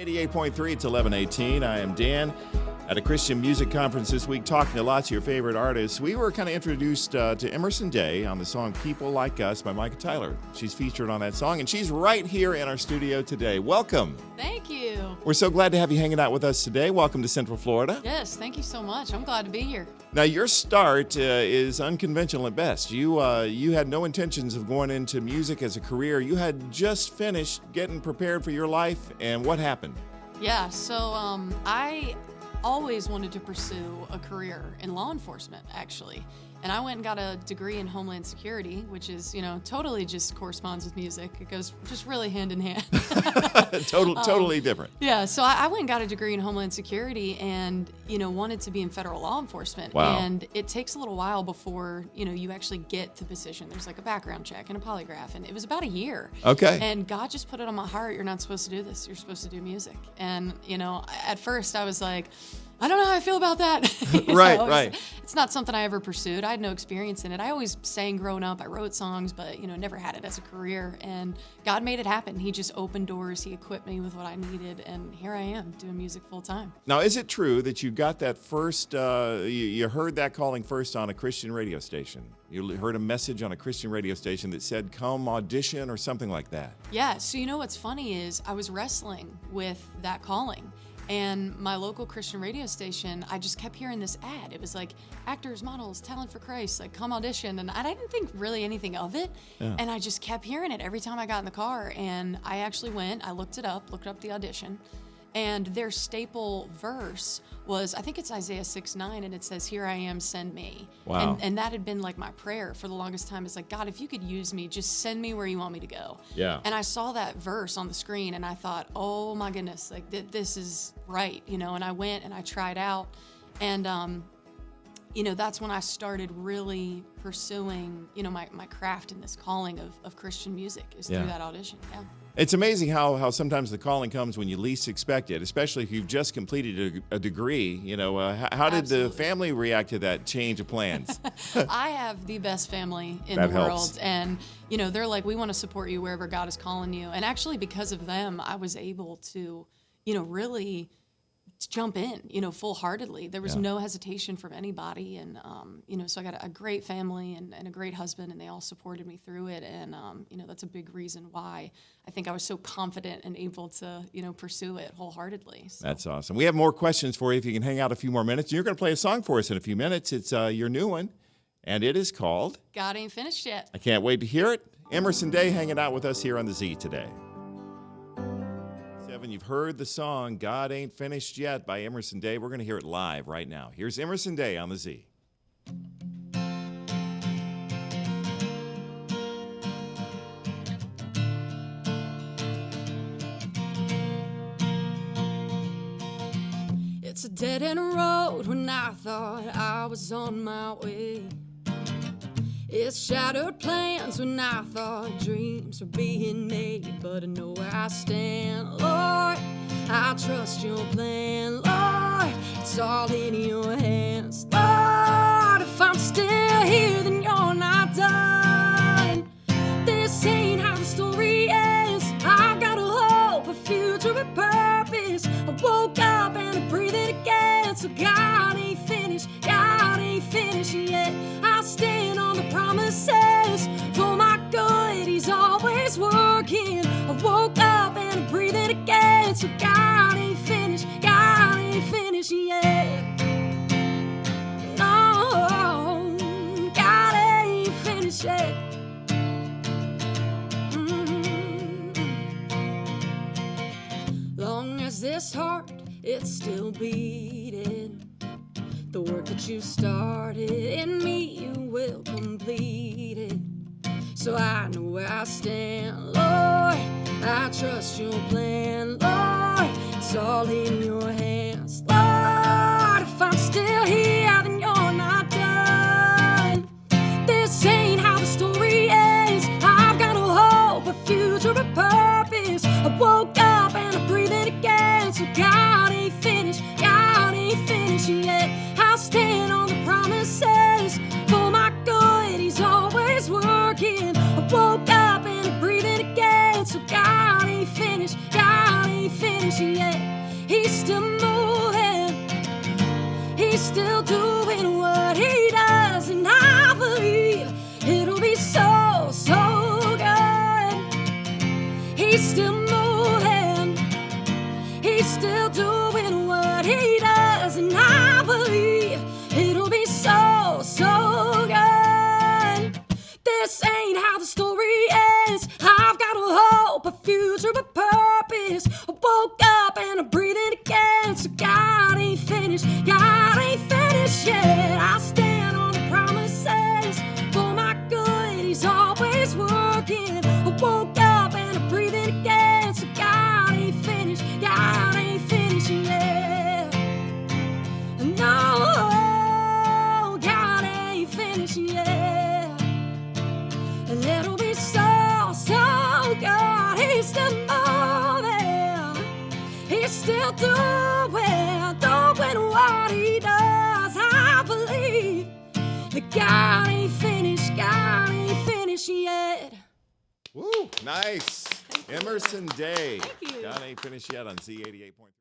88.3, it's 11:18. I am Dan at a Christian music conference this week talking to lots of your favorite artists. We were kind of introduced to Emerson Day on the song People Like Us by Micah Tyler. She's featured on that song, and she's right here in our studio today. Welcome. Thank you. We're so glad to have you hanging out with us today. Welcome to Central Florida. Yes, thank you so much. I'm glad to be here. Now, your start is unconventional at best. You had no intentions of going into music as a career. You had just finished getting prepared for your life, and what happened? Yeah, so I always wanted to pursue a career in law enforcement, actually. And I went and got a degree in Homeland Security, which is, totally just corresponds with music. It goes just really hand in hand. Totally different. Yeah, so I went and got a degree in Homeland Security and, wanted to be in federal law enforcement. Wow. And it takes a little while before, you actually get the position. There's like a background check and a polygraph, and it was about a year. Okay. And God just put it on my heart, you're not supposed to do this. You're supposed to do music. And, at first I was like, I don't know how I feel about that. Right. It's not something I ever pursued. I had no experience in it. I always sang growing up. I wrote songs, but, never had it as a career. And God made it happen. He just opened doors. He equipped me with what I needed. And here I am doing music full time. Now, is it true that you got that first, you heard that calling first on a Christian radio station? You heard a message on a Christian radio station that said, come audition or something like that? Yeah. So, what's funny is I was wrestling with that calling. And my local Christian radio station, I just kept hearing this ad. It was like, actors, models, talent for Christ, like come audition. And I didn't think really anything of it. Yeah. And I just kept hearing it every time I got in the car. And I actually went, I looked up the audition. And their staple verse was, I think it's Isaiah 6:9, and it says, "Here I am, send me." Wow. And that had been like my prayer for the longest time. It's like, God, if you could use me, just send me where you want me to go. Yeah. And I saw that verse on the screen, and I thought, oh my goodness, like this is right, And I went and I tried out, and that's when I started really pursuing, my craft and this calling of Christian music is through that audition. Yeah. It's amazing how sometimes the calling comes when you least expect it, especially if you've just completed a degree. How did the family react to that change of plans? I have the best family in that the helps. world. And, they're like, we want to support you wherever God is calling you. And actually, because of them, I was able to, really jump in, full-heartedly. There was no hesitation from anybody. And, so I got a great family and a great husband, and they all supported me through it. And, that's a big reason why I think I was so confident and able to, pursue it wholeheartedly. So. That's awesome. We have more questions for you if you can hang out a few more minutes. You're going to play a song for us in a few minutes. It's your new one, and it is called God Ain't Finished Yet. I can't wait to hear it. Emerson Day hanging out with us here on the Z today. You've heard the song God Ain't Finished Yet by Emerson Day. We're going to hear it live right now. Here's Emerson Day on the Z. It's a dead-end road when I thought I was on my way. It's shattered plans when I thought dreams were being made. But I know where I stand, Lord. I trust your plan, Lord. It's all in your hands, Lord. If I'm still here, then you're not done. This ain't how the story ends. I've got a hope, a future, a purpose. I woke up and I breathed it again. So God ain't finished yet. I stand on the promises. For my good, he's always working. I woke up and I breathed it again. So God ain't finished yet. No, God ain't finished yet. Long as this heart, it's still beating. The work that you started in me, you will complete it. So I know where I stand, Lord. I trust your plan, Lord. It's all in your hands, Lord. If I'm still here, then you're not done. This ain't how the story ends. I've got a hope, a future, a purpose. I woke up and I breathed it again. So God ain't finished yet. I'll stand on the promises. For my good, he's always working. I woke up and I breathed it again. So God ain't finished finished yet. He's still moving. He's still doing what he does, and I believe it'll be so, so good. He's still moving. He's still doing what he does, and I believe it'll be so, so good. This ain't how the story ends. I've got a hope, a future, a purpose. I woke up and I'm breathing again. So God ain't finished, God ain't finished yet. I stand on the promises for my good. He's always working. I woke up and I'm breathing again. So God ain't finished, God ain't finished yet. No, God ain't finished yet. And it'll be so, so good. He's still moving. He's still doing what he does. I believe that God ain't finished. God ain't finished yet. Woo, nice. Emerson Day. Thank you. God ain't finished yet on Z88.3.